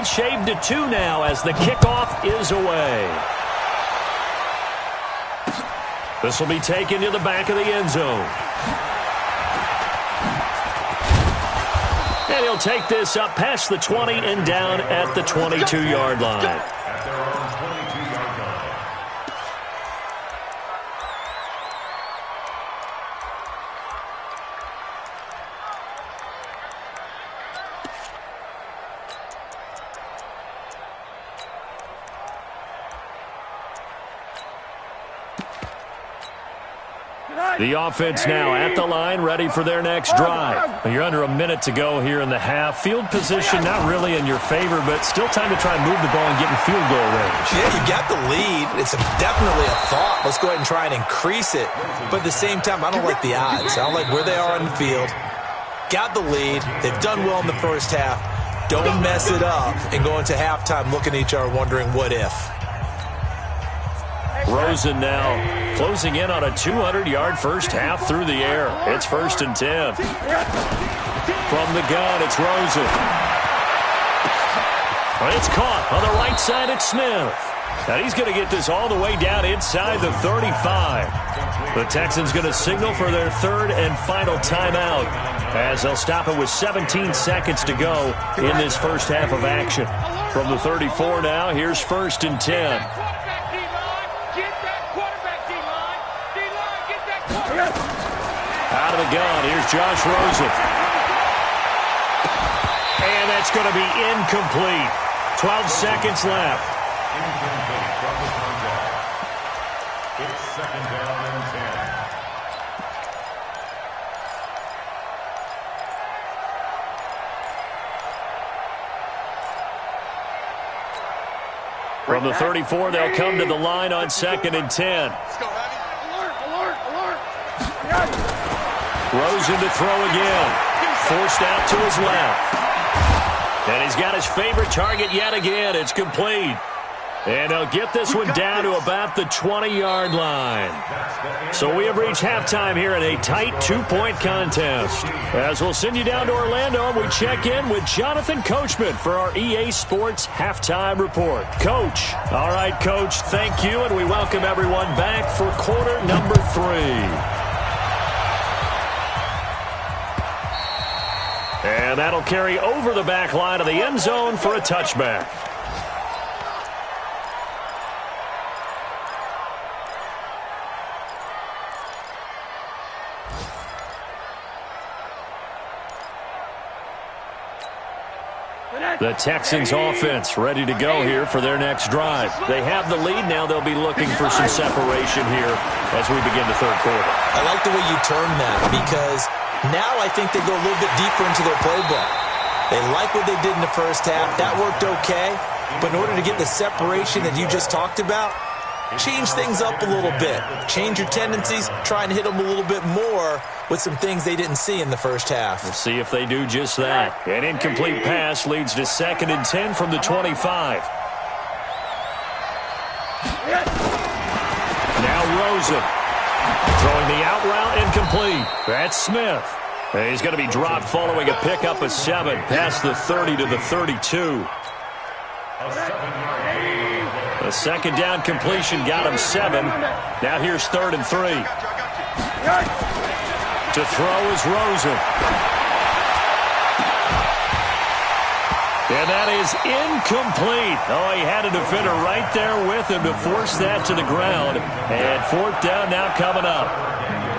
lead shaved to 2 now as the kickoff is away. This will be taken to the back of the end zone. And he'll take this up past the 20 and down at the 22-yard line. The offense now at the line, ready for their next drive. You're under a minute to go here in the half. Field position not really in your favor, but still time to try and move the ball and get in field goal range. Yeah, you got the lead. It's definitely a thought. Let's go ahead and try and increase it. But at the same time, I don't like the odds. I don't like where they are on the field. Got the lead. They've done well in the first half. Don't mess it up and go into halftime looking at each other wondering what if. Rosen now closing in on a 200-yard first half through the air. It's 1st and 10. From the gun, it's Rosen. But it's caught on the right side at Smith. And he's going to get this all the way down inside the 35. The Texans going to signal for their 3rd and final timeout as they'll stop it with 17 seconds to go in this first half of action. From the 34 now, here's 1st and 10. Out of the gun, here's Josh Rosen. And that's going to be incomplete. 12 seconds left. It's 2nd down and 10. From the 34, they'll come to the line on 2nd and 10. Rosen to throw again. Forced out to his left. And he's got his favorite target yet again. It's complete. And they'll get this one down to about the 20-yard line. So we have reached halftime here in a tight 2-point contest. As we'll send you down to Orlando, and we check in with Jonathan Coachman for our EA Sports Halftime Report. Coach. All right, Coach, thank you, and we welcome everyone back for quarter number 3. And that'll carry over the back line of the end zone for a touchback. The Texans offense ready to go here for their next drive. They have the lead now. They'll be looking for some separation here as we begin the 3rd quarter. I like the way you term that because now I think they go a little bit deeper into their playbook. They like what they did in the first half. That worked okay. But in order to get the separation that you just talked about, change things up a little bit. Change your tendencies. Try and hit them a little bit more with some things they didn't see in the first half. We'll see if they do just that. An incomplete pass leads to 2nd and 10 from the 25. Now Rosen. Throwing the out route incomplete. That's Smith. And he's going to be dropped following a pickup of 7 past the 30 to the 32. The 2nd down completion got him 7. Now here's 3rd and 3. To throw is Rosen. And that is incomplete. Oh, he had a defender right there with him to force that to the ground. And 4th down now coming up.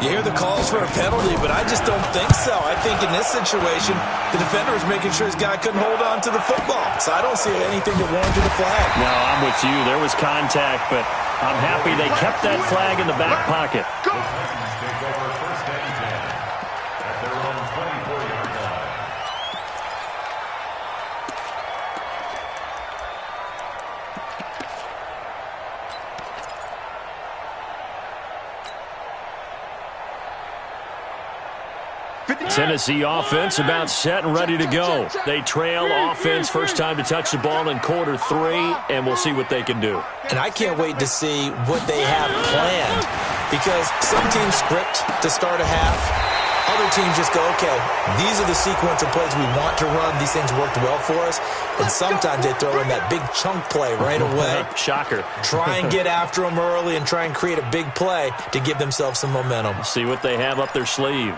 You hear the calls for a penalty, but I just don't think so. I think in this situation, the defender was making sure his guy couldn't hold on to the football. So I don't see anything that warranted a flag. No, I'm with you. There was contact, but I'm happy they kept that flag in the back pocket. Tennessee offense about set and ready to go. They trail offense first time to touch the ball in quarter 3, and we'll see what they can do. And I can't wait to see what they have planned because some teams script to start a half. Other teams just go, okay, these are the sequence of plays we want to run. These things worked well for us. And sometimes they throw in that big chunk play right away. Shocker. Try and get after them early and try and create a big play to give themselves some momentum. See what they have up their sleeve.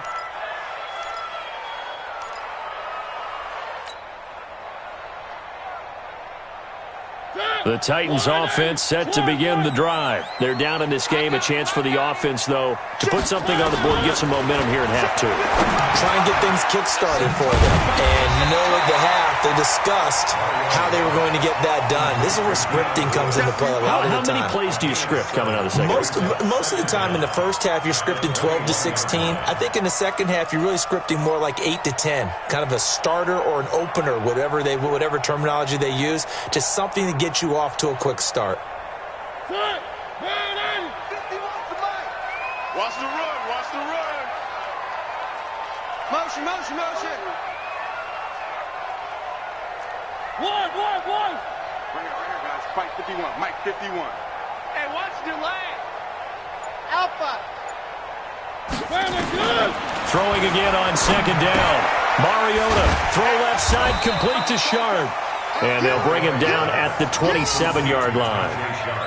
The Titans offense set to begin the drive. They're down in this game. A chance for the offense, though, to put something on the board, get some momentum here at half two. Try and get things kick-started for them. And you know at the half, they discussed how they were going to get that done. This is where scripting comes into play a lot of the time. How many plays do you script coming out of the second half? Most of the time in the first half, you're scripting 12 to 16. I think in the second half, you're really scripting more like 8 to 10. Kind of a starter or an opener, whatever terminology they use. Just something to get you off to a quick start. Watch the run, watch the run. Motion. One. Right here, guys. Fight 51. Mike 51. Hey, watch the leg. Alpha. Throwing again on second down. Mariota, throw left side, complete to Sharp. And they'll bring him down at the 27-yard line.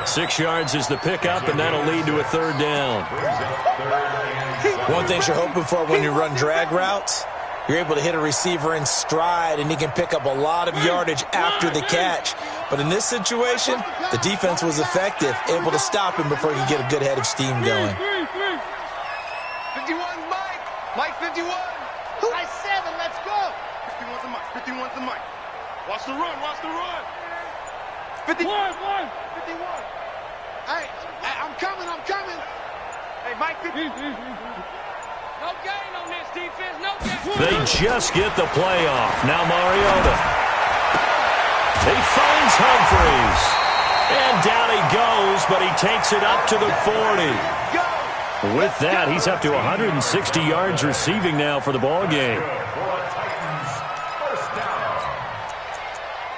6 yards is the pickup, and that'll lead to a third down. One thing you're hoping for when you run drag routes, you're able to hit a receiver in stride, and he can pick up a lot of yardage after the catch. But in this situation, the defense was effective, able to stop him before he could get a good head of steam going. 51, Mike. Mike 51. High 7, let's go. 51's the Mike. 51's the Mike. Watch the run. 51. Hey, I'm coming. Hey, Mike 50. No gain on this defense, no gain. They just get the play off. Now Mariota. He finds Humphreys. And down he goes, but he takes it up to the 40. With that, he's up to 160 yards receiving now for the ball game.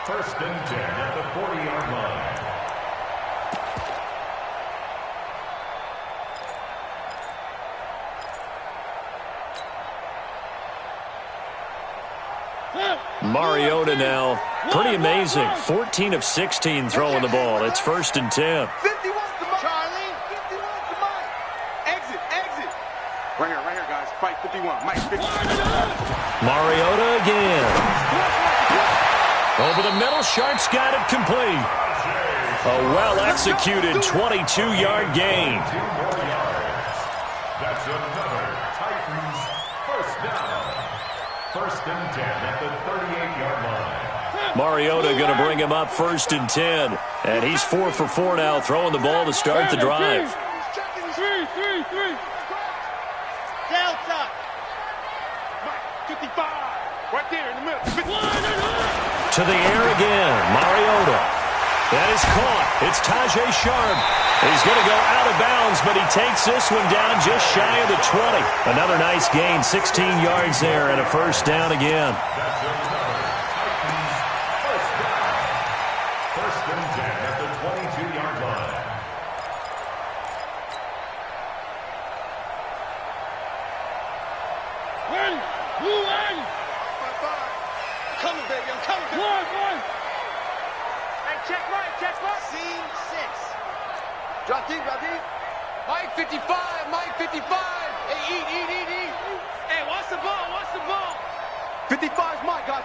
First and 10 at the 40-yard line. Mariota now, pretty amazing. 14 of 16 throwing the ball. It's first and 10. 51's the Mike. Charlie, 51's the Mike. Exit. Right here, guys. Fight 51. Mike 51. Mariota again. Over the middle, Sharp's got it complete. A well-executed 22-yard gain. That's another Titans first down. First and 10 at the 38-yard line. Mariota going to bring him up first and 10. And he's 4 for 4 now, throwing the ball to start the drive. Three. Delta. Mike 55. Right there in the middle. To the air again, Mariota. That is caught. It's Tajay Sharp. He's going to go out of bounds, but he takes this one down just shy of the 20. Another nice gain, 16 yards there, and a first down again. That's another Titans first down. First and 10 at the 22-yard line. Coming, baby, I'm coming. One. Hey, check right. Scene 6. Drop deep. Mike 55. Hey, eat. Hey, watch the ball. 55's Mike, guys.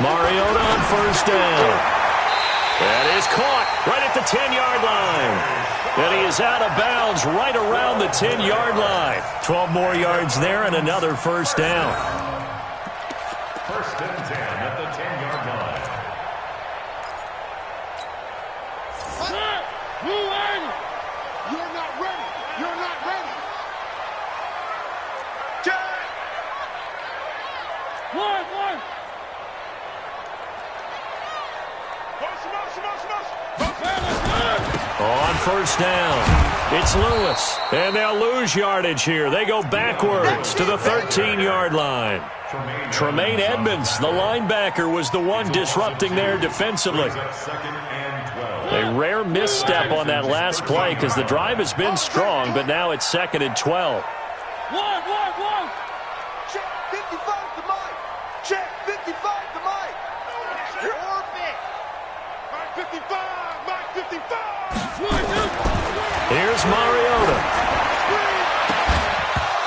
Mariota on first down. That is caught right at the 10-yard line. And he is out of bounds right around the 10-yard line. 12 more yards there and another first down. First and 10 at the 10-yard line. You're not ready. Jack. One. On first down, it's Lewis. And they'll lose yardage here. They go backwards to the 13-yard line. Tremaine Edmonds, the linebacker, was the one disrupting there defensively. A rare misstep on that last play because the drive has been strong, but now it's second and 12. One. 55, Mike 55. Here's Mariota.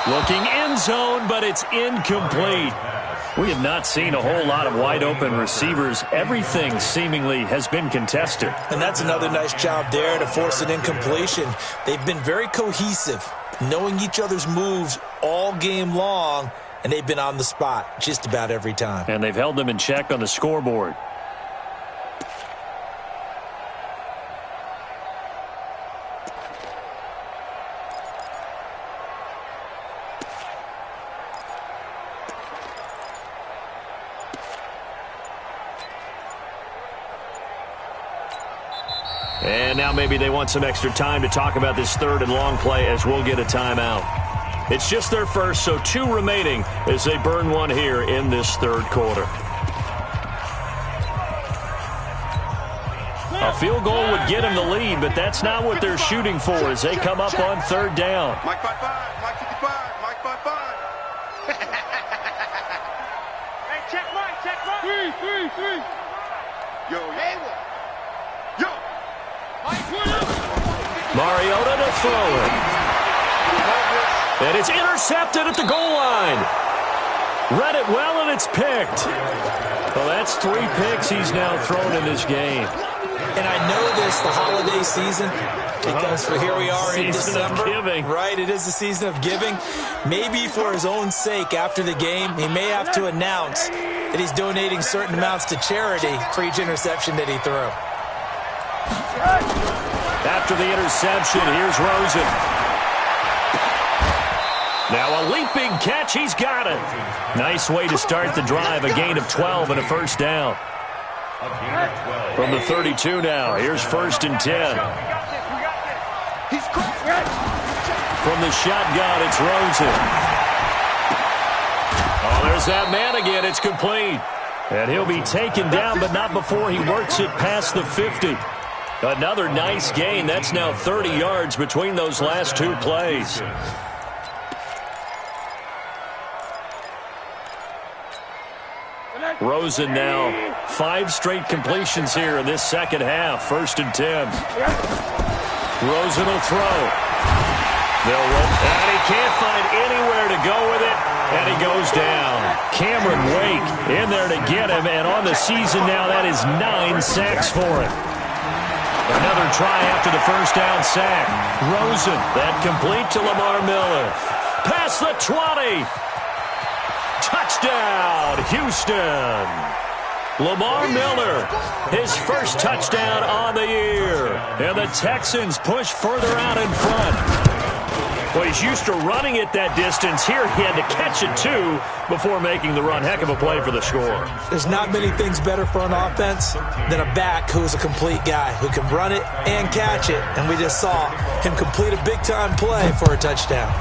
Looking end zone, but it's incomplete. We have not seen a whole lot of wide-open receivers. Everything seemingly has been contested. And that's another nice job there to force an incompletion. They've been very cohesive, knowing each other's moves all game long, and they've been on the spot just about every time. And they've held them in check on the scoreboard. And now maybe they want some extra time to talk about this third and long play as we'll get a timeout. It's just their first, so 2 remaining as they burn one here in this third quarter. A field goal would get them the lead, but that's not what they're shooting for as they come up on third down. Mike 55, Mike 55, Mike 55. Hey, check Mike, check Mike. 3. Yo. Mariota to throw it. And it's intercepted at the goal line. Read it well, and it's picked. Well, that's 3 picks he's now thrown in this game. And I know this, the holiday season, because here we are in December. Giving. Right, it is the season of giving. Maybe for his own sake after the game, he may have to announce that he's donating certain amounts to charity for each interception that he threw. After the interception, here's Rosen. Now a leaping catch, he's got it. Nice way to start the drive, a gain of 12 and a first down. From the 32 now, here's 1st and 10. From the shotgun, it's Rosen. Oh, there's that man again, it's complete. And he'll be taken down, but not before he works it past the 50. Another nice gain. That's now 30 yards between those last 2 plays. Rosen now 5 straight completions here in this second half. 1st and 10. Rosen will throw. They'll roll. And he can't find anywhere to go with it. And he goes down. Cameron Wake in there to get him. And on the season now, that is 9 sacks for him. Another try after the first down sack. Rosen, that complete to Lamar Miller. Past the 20. Touchdown, Houston. Lamar Miller, his first touchdown on the year. And the Texans push further out in front. Well, he's used to running it that distance. Here he had to catch it, too, before making the run. Heck of a play for the score. There's not many things better for an offense than a back who is a complete guy, who can run it and catch it. And we just saw him complete a big-time play for a touchdown.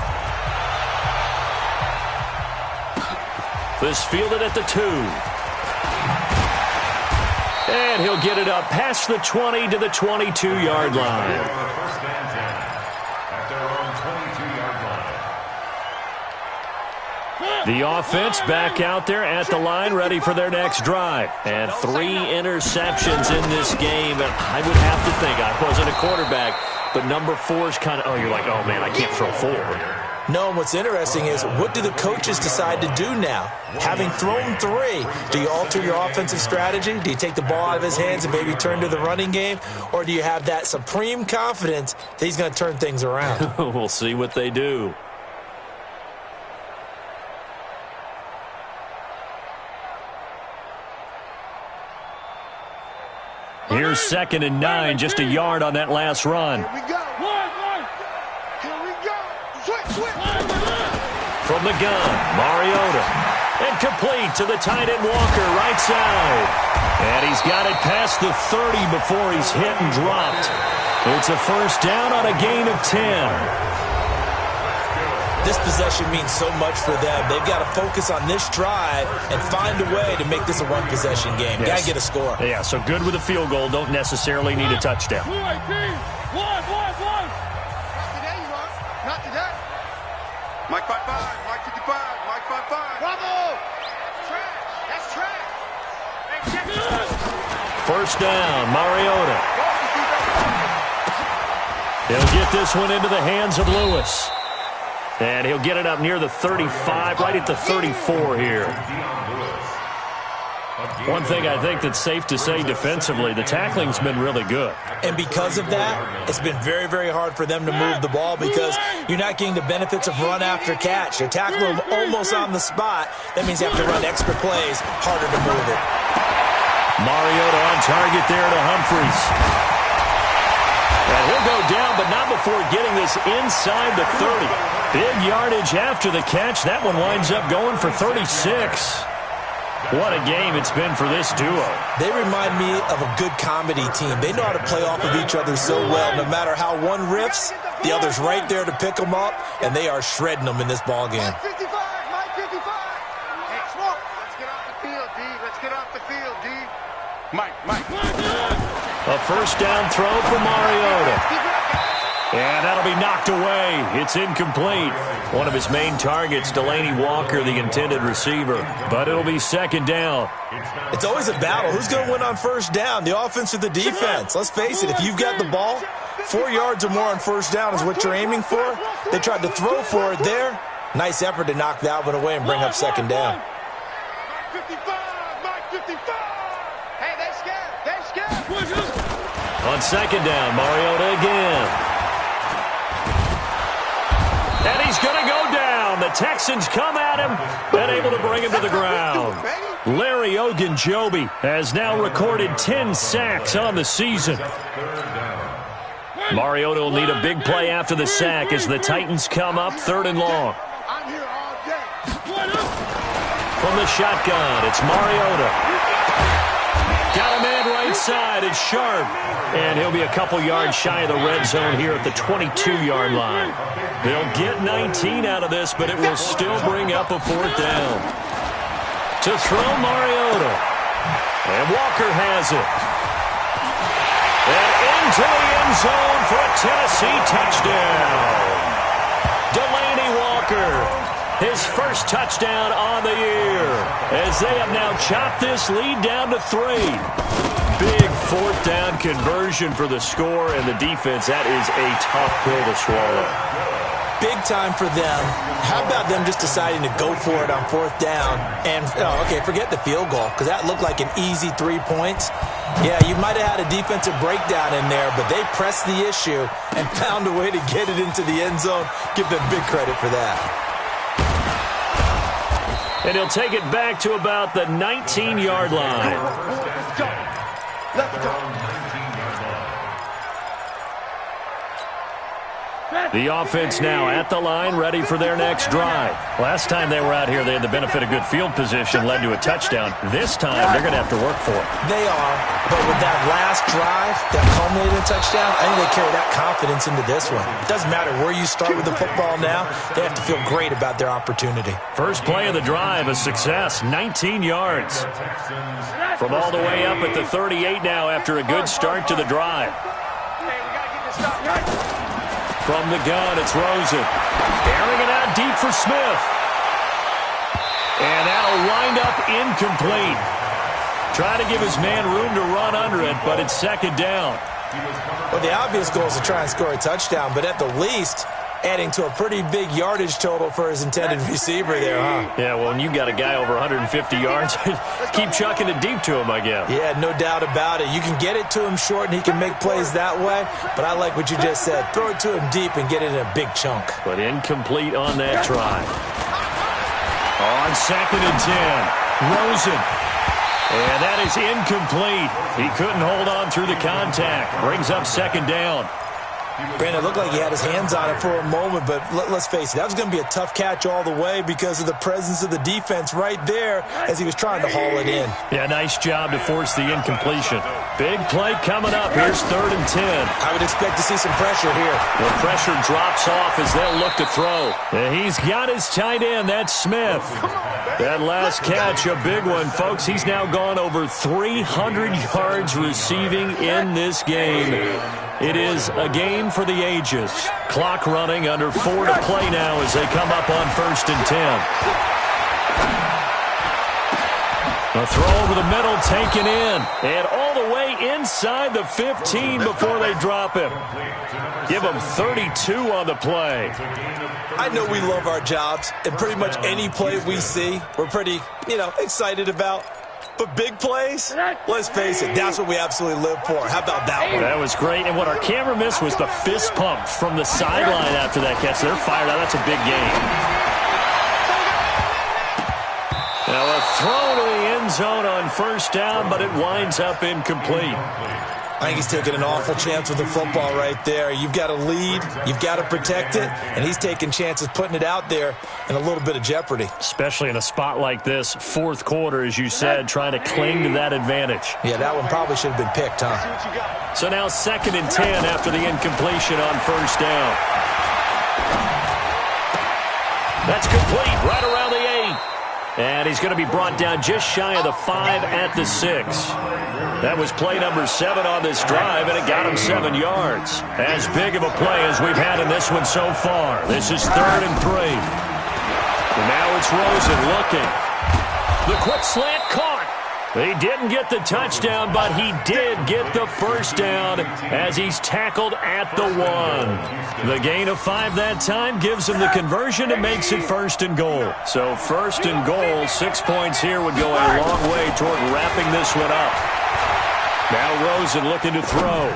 This fielded at the 2. And he'll get it up past the 20 to the 22-yard line. The offense back out there at the line, ready for their next drive. And 3 interceptions in this game. And I would have to think, I wasn't a quarterback, but number 4 is kind of, oh, you're like, oh, man, I can't throw 4. No, and what's interesting is, what do the coaches decide to do now? Having thrown 3, do you alter your offensive strategy? Do you take the ball out of his hands and maybe turn to the running game? Or do you have that supreme confidence that he's going to turn things around? We'll see what they do. Here's 2nd and 9, just a yard on that last run. Here we go. Here we go. Switch. From the gun, Mariota. And complete to the tight end Walker, right side. And he's got it past the 30 before he's hit and dropped. It's a first down on a gain of 10. This possession means so much for them. They've got to focus on this drive and find a way to make this a one-possession game. Yes. Got to get a score. Yeah, so good with a field goal. Don't necessarily need a touchdown. Not today, you are. Not today. Mike 55, Mike 55, Mike 55. Bravo! Trash. That's trash. Hey, check it out. First down, Mariota. He'll get this one into the hands of Lewis. And he'll get it up near the 35, right at the 34 here. One thing I think that's safe to say defensively, the tackling's been really good. And because of that, it's been very, very hard for them to move the ball because you're not getting the benefits of run after catch. They're tackling them almost on the spot. That means you have to run extra plays, harder to move it. Mariota on target there to Humphries. And he'll go down, but not before getting this inside the 30. Big yardage after the catch. That one winds up going for 36. What a game it's been for this duo. They remind me of a good comedy team. They know how to play off of each other so well. No matter how one riffs, the other's right there to pick them up, and they are shredding them in this ballgame. Mike 55, Mike 55. Hey, Smoke, let's get off the field, D. Let's get off the field, D. Mike. A first down throw for Mariota. And that'll be knocked away. It's incomplete. One of his main targets, Delaney Walker, the intended receiver. But it'll be second down. It's always a battle. Who's going to win on first down, the offense or the defense? Let's face it, if you've got the ball, 4 yards or more on first down is what you're aiming for. They tried to throw for it there. Nice effort to knock that one away and bring up second down. Mike 55. Hey, they scared. On second down, Mariota again. And he's going to go down. The Texans come at him and able to bring him to the ground. Larry Ogunjobi has now recorded 10 sacks on the season. Mariota will need a big play after the sack as the Titans come up 3rd and long. I'm here all day. From the shotgun, it's Mariota. Got a man right side. It's Sharp. And he'll be a couple yards shy of the red zone here at the 22-yard line. They'll get 19 out of this, but it will still bring up a 4th down. To throw Mariota. And Walker has it. And into the end zone for a Tennessee touchdown. Delaney Walker, his first touchdown on the year, as they have now chopped this lead down to 3. Big 4th down conversion for the score, and the defense, that is a tough pill to swallow. Big time for them. How about them just deciding to go for it on 4th down? And, okay, forget the field goal, because that looked like an easy 3 points. Yeah, you might have had a defensive breakdown in there, but they pressed the issue and found a way to get it into the end zone. Give them big credit for that. And he'll take it back to about the 19-yard line. Let's go. The offense now at the line, ready for their next drive. Last time they were out here, they had the benefit of good field position, led to a touchdown. This time, they're going to have to work for it. They are, but with that last drive that culminated in a touchdown, I think they carry that confidence into this one. It doesn't matter where you start with the football now, they have to feel great about their opportunity. First play of the drive, a success, 19 yards. From all the way up at the 38 now after a good start to the drive. From the gun, it's Rosen. Airing it out deep for Smith. And that'll wind up incomplete. Trying to give his man room to run under it, but it's second down. Well, the obvious goal is to try and score a touchdown, but at the least, adding to a pretty big yardage total for his intended receiver there, huh? Yeah, well, when you've got a guy over 150 yards, keep chucking it deep to him, I guess. Yeah, no doubt about it. You can get it to him short, and he can make plays that way, but I like what you just said. Throw it to him deep and get it in a big chunk. But incomplete on that try. On 2nd and 10, Rosen. And that is incomplete. He couldn't hold on through the contact. Brings up second down. Brandon, it looked like he had his hands on it for a moment, but let's face it, that was going to be a tough catch all the way because of the presence of the defense right there as he was trying to haul it in. Yeah, nice job to force the incompletion. Big play coming up. Here's 3rd and 10. I would expect to see some pressure here. The pressure drops off as they'll look to throw. And he's got his tight end. That's Smith. That last catch, a big one, folks. He's now gone over 300 yards receiving in this game. It is a game for the ages. Clock running, under 4 to play now as they come up on 1st and 10. A throw over the middle, taken in. And all the way stay inside the 15 before they drop him. Give him 32 on the play. I know we love our jobs, and pretty much any play we see, we're pretty, excited about. But big plays, let's face it, that's what we absolutely live for. How about that one? That was great, and what our camera missed was the fist pump from the sideline after that catch. They're fired out. That's a big game. Now a throw to the end zone on first down, but it winds up incomplete. I think he's taking an awful chance with the football right there. You've got to lead, you've got to protect it, and he's taking chances putting it out there in a little bit of jeopardy. Especially in a spot like this, fourth quarter, as you said, trying to cling to that advantage. Yeah, that one probably should have been picked, huh? So now 2nd and 10 after the incompletion on first down. That's complete right around the 8. And he's going to be brought down just shy of the 5 at the 6. That was play number 7 on this drive, and it got him 7 yards. As big of a play as we've had in this one so far. This is 3rd and 3. And now it's Rosen looking. The quick slant caught. He didn't get the touchdown, but he did get the first down as he's tackled at the 1. The gain of 5 that time gives him the conversion and makes it 1st and goal. So 1st and goal, 6 points here would go a long way toward wrapping this one up. Now Rosen looking to throw.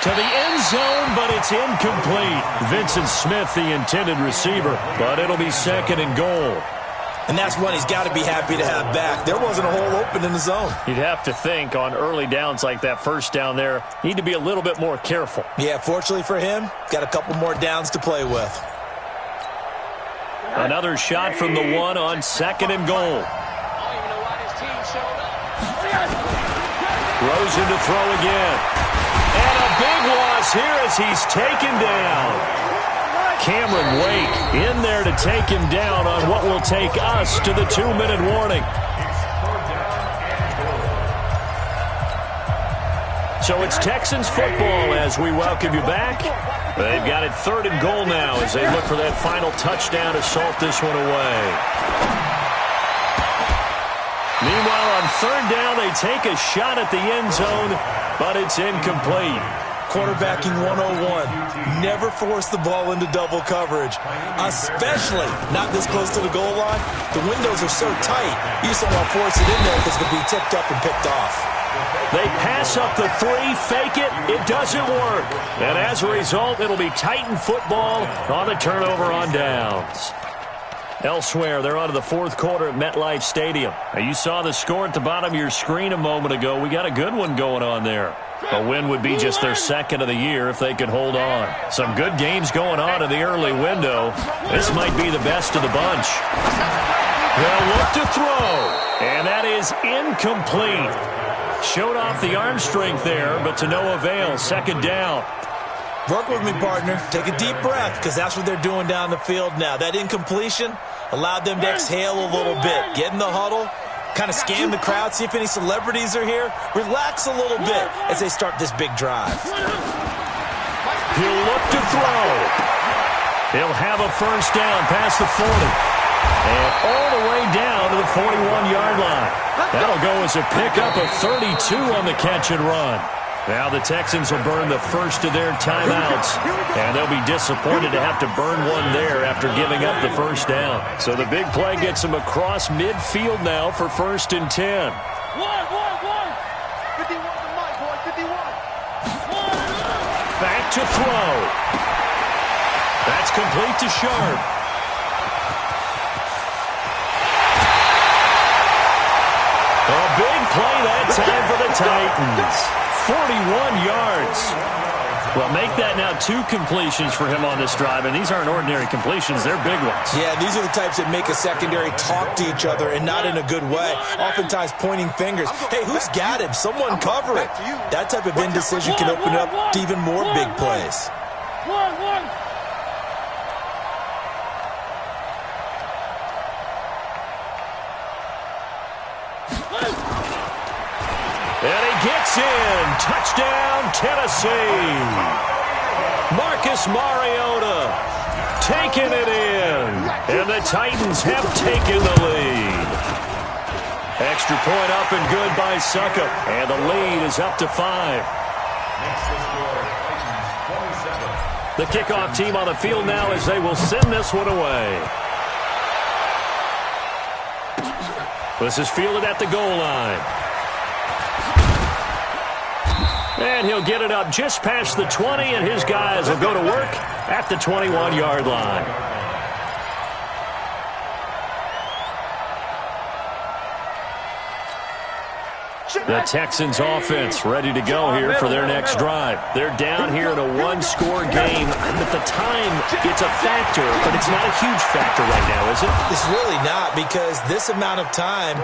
To the end zone, but it's incomplete. Vincent Smith, the intended receiver, but it'll be 2nd and goal. And that's one he's got to be happy to have back. There wasn't a hole open in the zone. You'd have to think on early downs like that first down there, need to be a little bit more careful. Yeah, fortunately for him, got a couple more downs to play with. Another shot from the 1 on 2nd and goal. Rosen to throw again. And a big loss here as he's taken down. Cameron Wake in there to take him down on what will take us to the 2-minute warning. So it's Texans football as we welcome you back. They've got it 3rd and goal now as they look for that final touchdown to salt this one away. Meanwhile, on 3rd down, they take a shot at the end zone, but it's incomplete. Quarterbacking 101. Never force the ball into double coverage, especially not this close to the goal line. The windows are so tight, you just don't want to force it in there because it's going to be tipped up and picked off. They pass up the 3, fake it, it doesn't work. And as a result, it'll be Titan football on the turnover on downs. Elsewhere, they're on to the 4th quarter at MetLife Stadium. Now, you saw the score at the bottom of your screen a moment ago. We got a good one going on there. A win would be just their 2nd of the year if they could hold on. Some good games going on in the early window. This might be the best of the bunch. They'll look to throw, and that is incomplete. Showed off the arm strength there, but to no avail. 2nd down. Work with me, partner. Take a deep breath, because that's what they're doing down the field now. That incompletion allowed them to exhale a little bit. Get in the huddle, kind of scan the crowd, see if any celebrities are here. Relax a little bit as they start this big drive. He'll look to throw. He'll have a first down past the 40. And all the way down to the 41-yard line. That'll go as a pickup of 32 on the catch and run. Now the Texans will burn the first of their timeouts, and they'll be disappointed to have to burn one there after giving up the first down. So the big play gets them across midfield now for 1st and 10. 51 to Mike, boy, 51. Back to throw. That's complete to Sharp. A big play that time for the Titans. 41 yards. Well, make that now 2 completions for him on this drive, and these aren't ordinary completions. They're big ones. Yeah, these are the types that make a secondary talk to each other, and not in a good way. Oftentimes pointing fingers. Hey, who's got him? Someone cover it. That type of indecision can open up to even more big plays. And he gets in. Touchdown, Tennessee. Marcus Mariota taking it in. And the Titans have taken the lead. Extra point up and good by Suckup. And the lead is up to 5. Next to score, Titans 27. The kickoff team on the field now as they will send this one away. This is fielded at the goal line. And he'll get it up just past the 20, and his guys will go to work at the 21-yard line. The Texans offense ready to go here for their next drive. They're down here in a one-score game. At the time, it's a factor, but it's not a huge factor right now, is it? It's really not, because this amount of time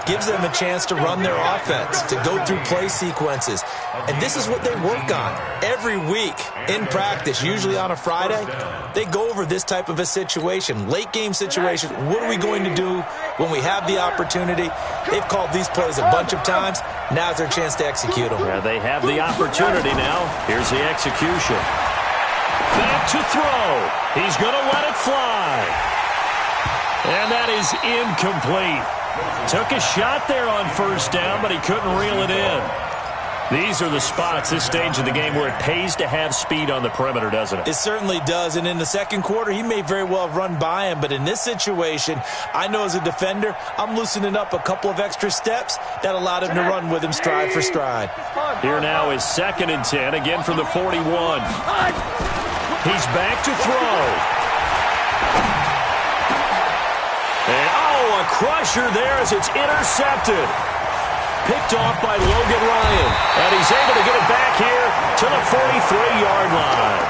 gives them a chance to run their offense, to go through play sequences. And this is what they work on every week in practice, usually on a Friday. They go over this type of a situation, late game situation. What are we going to do when we have the opportunity? They've called these plays a bunch of times. Now's their chance to execute them. Yeah, they have the opportunity now. Here's the execution. Back to throw. He's going to let it fly. And that is incomplete. Took a shot there on first down, but he couldn't reel it in. These are the spots, this stage of the game, where it pays to have speed on the perimeter, doesn't it? It certainly does, and in the second quarter, he may very well have run by him, but in this situation, I know as a defender, I'm loosening up a couple of extra steps that allowed him to run with him stride for stride. Here now is 2nd and 10, again from the 41. He's back to throw. And, a crusher there as it's intercepted. Picked off by Logan Ryan. And he's able to get it back here to the 43-yard line.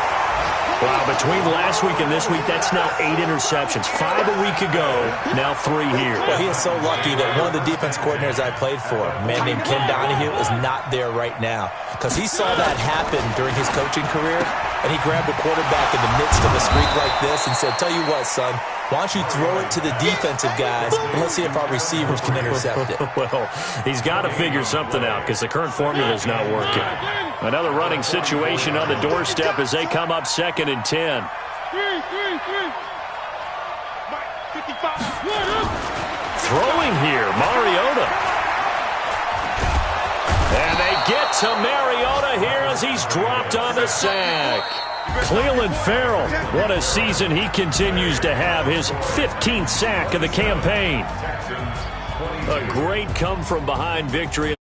Wow, between last week and this week, that's now 8 interceptions. 5 a week ago, now 3 here. Well, he is so lucky that one of the defense coordinators I played for, a man named Ken Donahue, is not there right now. Because he saw that happen during his coaching career, and he grabbed a quarterback in the midst of a streak like this and said, tell you what, son, why don't you throw it to the defensive guys, and let's see if our receivers can intercept it. Well, he's got to figure something out because the current formula is not working. Another running situation on the doorstep as they come up 2nd and 10. Throwing here, Mariota. And they get to Mariota here as he's dropped on the sack. Clelin Ferrell, what a season he continues to have. His 15th sack of the campaign. A great come-from-behind victory.